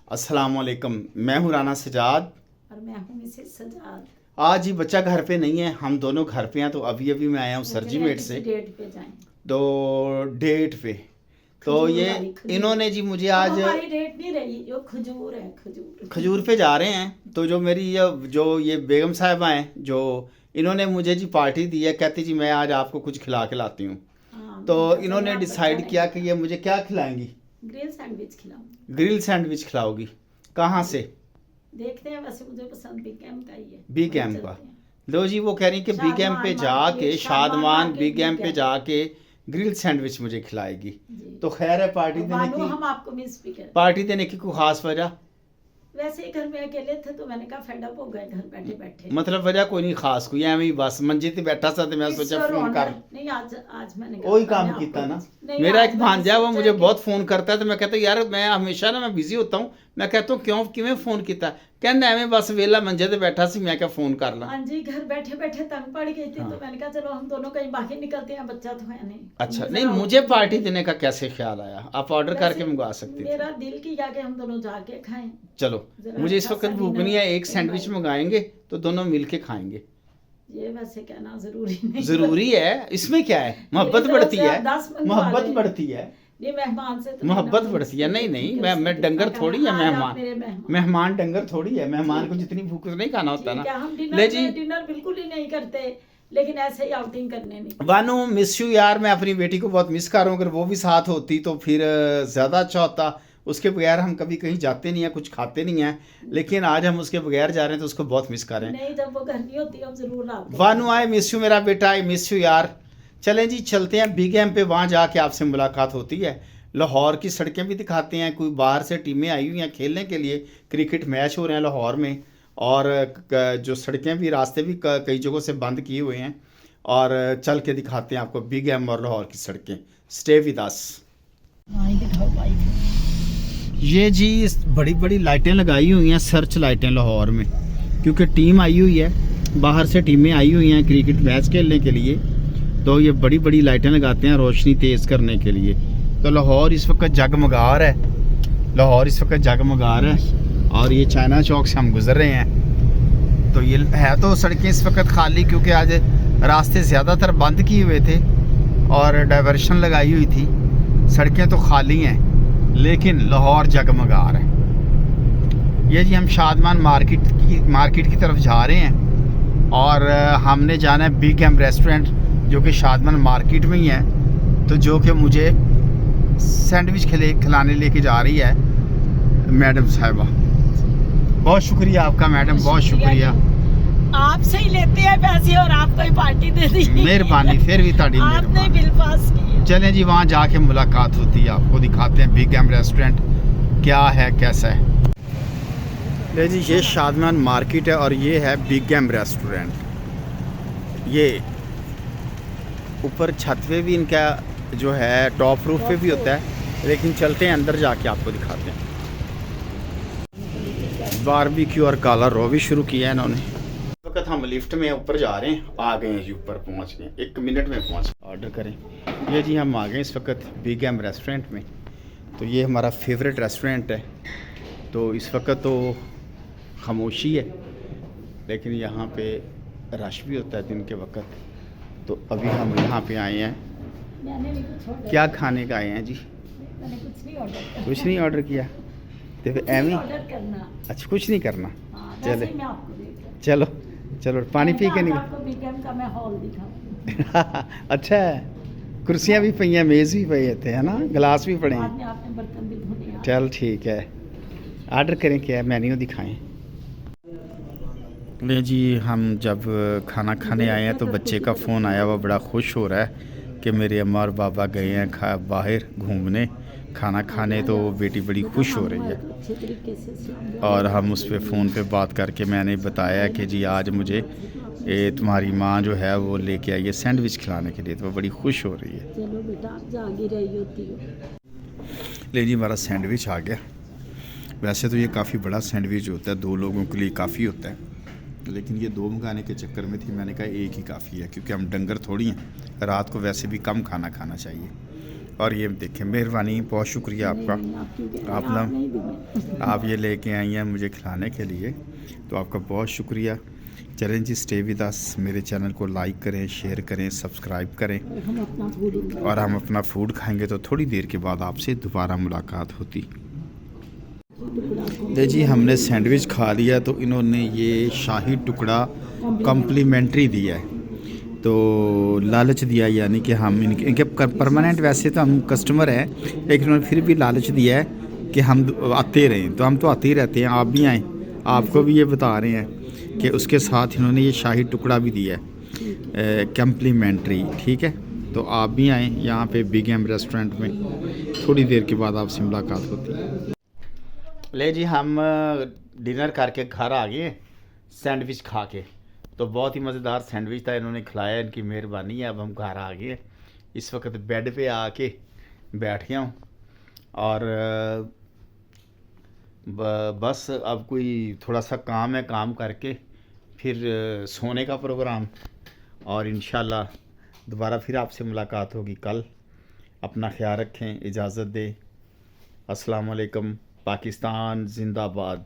अस्सलामुअलैकुम। मैं हूँ राना सजाद और मैं हूँ मिसेस सजाद। आज ही बच्चा घर पे नहीं है, हम दोनों घर पे हैं। तो अभी अभी मैं आया हूँ सरजी मेट से डेट पे जाएं। तो डेट पे तो खजूर ये वाली खजूर। इन्होंने जी मुझे आज हमारी डेट नहीं रही, जो खजूर है खजूर पे जा रहे हैं। तो जो मेरी ये बेगम साहिबा हैं, जो इन्होंने मुझे जी पार्टी दी है, कहती जी मैं आज आपको कुछ खिला के लाती हूँ। तो इन्होंने डिसाइड किया कि ये मुझे क्या खिलाएंगी। ग्रिल सैंडविच खिलाऊंगी। ग्रिल सैंडविच खिलाओगी? कहाँ से? देखते हैं, वैसे मुझे पसंद बी कैम का ही है। बी कैम का। लो जी, वो कह रही कि बी कैम पे जाके शादमान बी कैम पे जाके ग्रिल सैंडविच मुझे खिलाएगी। तो खैर है, पार्टी देने की, हम आपको मिस भी कर पार्टी देने की कोई खास वजह? वैसे ही घर में अकेले थे तो मैंने कहा फेड अप हो गए घर बैठे बैठे। मतलब वजह कोई नहीं खास, कोई एवं ही बस मंजी ते बैठा सा तो मैं सोचा फोन कर। नहीं, आज मैंने वही काम किया ना। मेरा एक भांजा है, वो मुझे बहुत फोन करता है तो मैं कहता हूँ यार मैं हमेशा ना मैं बिजी होता हूँ। मैं कहता हूँ क्यों किवें फोन किया? कहना एवं बस वेला मंजे ते बैठा सी, मैं क्या फोन कर ला। हाँ जी, घर बैठे बैठे तंग पड़ गई थी। हाँ। तो मैंने कहा चलो हम दोनों कहीं बाहर निकलते हैं, बच्चा तो है नहीं। अच्छा, नहीं मुझे पार्टी देने का कैसे ख्याल आया? आप ऑर्डर करके मंगवा सकती थी। मेरा दिल किया कि हम दोनों जाके खाएं। चलो, मुझे इस वक्त भूख नहीं है, एक सैंडविच मंगाएंगे तो दोनों मिलके खाएंगे। ये वैसे कहना जरूरी नहीं। जरूरी है, इसमें क्या है? मोहब्बत बढ़ती है, मोहब्बत बढ़ती है, ये मेहमान से तो मोहब्बत बढ़ती है। नहीं नहीं, मैं डंगर थोड़ी है, मेहमान डंगर थोड़ी है। मेहमान को जितनी भूख नहीं खाना होता ना। ले जी, डिनर बिल्कुल ही नहीं करते, लेकिन ऐसे ही आउटिंग करने नहीं। वानू मिस यू यार, मैं अपनी बेटी को बहुत मिस कर रहा हूँ। अगर वो भी साथ होती तो फिर ज़्यादा अच्छा होता। उसके बगैर हम कभी कहीं जाते नहीं हैं, कुछ खाते नहीं हैं, लेकिन आज हम उसके बगैर जा रहे हैं तो उसको बहुत मिस कर रहे हैं। नहीं, जब वो घर नहीं होती हम जरूर आते। वानू आई मिस यू मेरा बेटा, आई मिस यू यार। चलें जी, चलते हैं बी कैम पे, वहाँ जाके आपसे मुलाकात होती है। लाहौर की सड़कें भी दिखाते हैं, कोई बाहर से टीमें आई हुई हैं खेलने के लिए, क्रिकेट मैच हो रहे हैं लाहौर में। और जो सड़कें भी, रास्ते भी कई जगहों से बंद किए हुए हैं। और चल के दिखाते हैं आपको बी कैम और लाहौर की सड़कें। Stay with us. ये जी बड़ी बड़ी लाइटें लगाई हुई हैं, सर्च लाइटें लाहौर में, क्योंकि टीम आई हुई है, बाहर से टीमें आई हुई हैं क्रिकेट मैच खेलने के लिए। तो ये बड़ी बड़ी लाइटें लगाते हैं रोशनी तेज़ करने के लिए। तो लाहौर इस वक्त जगमगा रहा है, लाहौर इस वक्त जगमगा रहा है। और ये चाइना चौक से हम गुजर रहे हैं। तो ये है तो सड़कें इस वक्त खाली, क्योंकि आज रास्ते ज़्यादातर बंद किए हुए थे और डाइवर्शन लगाई हुई थी। सड़कें तो खाली हैं, लेकिन लाहौर जगमगा रहा है। ये जी हम शादमान मार्केट की तरफ जा रहे हैं और हमने जाना है बी कैम रेस्टोरेंट, जो कि शादमान मार्केट में ही है। तो जो कि मुझे सैंडविच खिलाने लेके जा रही है मैडम साहिबा। बहुत शुक्रिया आपका मैडम, बहुत शुक्रिया। आपसे ही लेते हैं पैसे और आपको ही पार्टी दे दी। मेहरबानी, फिर भी ताड़ी आपने बिल पास किया। चलें जी, वहाँ जाके मुलाकात होती है, आपको दिखाते हैं बी कैम रेस्टोरेंट क्या है कैसा है। ले जी, ये शादमान मार्केट है और ये है बी कैम रेस्टोरेंट। ये ऊपर छत पे भी इनका जो है टॉप रूफ पे भी होता है, लेकिन चलते हैं अंदर जाके आपको दिखाते हैं। बारबेक्यू और काला रो भी शुरू किया है इन्होंने। इस वक्त हम लिफ्ट में ऊपर जा रहे हैं, आ गए हैं जी, ऊपर पहुंच गए, 1 मिनट में पहुंच। ऑर्डर करें। ये जी हम आ गए इस वक्त बी कैम रेस्टोरेंट में। तो ये हमारा फेवरेट रेस्टोरेंट है। तो इस वक्त तो खामोशी है, लेकिन यहाँ पे रश भी होता है दिन के वक्त। तो अभी हम यहाँ पे आए हैं, क्या खाने का आए हैं जी? मैंने कुछ नहीं ऑर्डर किया तो फिर एम ही? अच्छा, कुछ नहीं करना। चले चलो चलो, पानी पी के अच्छा है, कुर्सियाँ भी पई हैं, मेज़ भी पई थे, है ना, गिलास भी पड़े हैं। चल ठीक है, ऑर्डर करें, क्या मेन्यू दिखाएं। ले जी, हम जब खाना खाने आए हैं तो बच्चे का फ़ोन आया, वो बड़ा खुश हो रहा है कि मेरे अम्मा और बाबा गए हैं बाहर घूमने, खाना खाने। तो बेटी बड़ी खुश हो रही है। और हम उस पर फ़ोन पे बात करके मैंने बताया कि जी आज मुझे तुम्हारी माँ जो है वो लेके आई है सैंडविच खिलाने के लिए। तो वो बड़ी खुश हो रही है। चलो बेटा, आप जागी रही होती हो। ले जी, हमारा सैंडविच आ गया। वैसे तो ये काफ़ी बड़ा सैंडविच होता है, 2 लोगों के लिए काफ़ी होता है, लेकिन ये 2 मंगाने के चक्कर में थी, मैंने कहा एक ही काफ़ी है, क्योंकि हम डंगर थोड़ी हैं, रात को वैसे भी कम खाना खाना चाहिए। और ये देखें, मेहरबानी, बहुत शुक्रिया आपका। आप ना आप ये लेके आई हैं मुझे खिलाने के लिए, तो आपका बहुत शुक्रिया। चलें जी, स्टे विद अस। मेरे चैनल को लाइक करें, शेयर करें, सब्सक्राइब करें, और हम अपना फूड खाएंगे तो थोड़ी देर के बाद आपसे दोबारा मुलाकात होती। ले जी, हमने सैंडविच खा लिया, तो इन्होंने ये शाही टुकड़ा कम्प्लीमेंट्री दिया है, तो लालच दिया, यानी कि हम इनके परमानेंट वैसे तो हम कस्टमर हैं, लेकिन उन्होंने फिर भी लालच दिया है कि हम आते रहें। तो हम तो आते ही रहते हैं, आप भी आएँ, आपको भी ये बता रहे हैं कि उसके साथ इन्होंने ये शाही टुकड़ा भी दिया है कम्प्लीमेंट्री, ठीक है। तो आप भी आएँ यहाँ पे बिग एम रेस्टोरेंट में, थोड़ी देर के बाद आपसे मुलाकात होती है। ले जी, हम डिनर करके घर आ गए सैंडविच खा के, तो बहुत ही मज़ेदार सैंडविच था, इन्होंने खिलाया, इनकी मेहरबानी है। अब हम घर आ गए, इस वक्त बेड पे आके बैठ गया हूँ, और बस अब कोई थोड़ा सा काम है, काम करके फिर सोने का प्रोग्राम, और इंशाल्लाह दोबारा फिर आपसे मुलाकात होगी कल। अपना ख्याल रखें, इजाज़त दें। अस्सलाम वालेकुम। पाकिस्तान जिंदाबाद।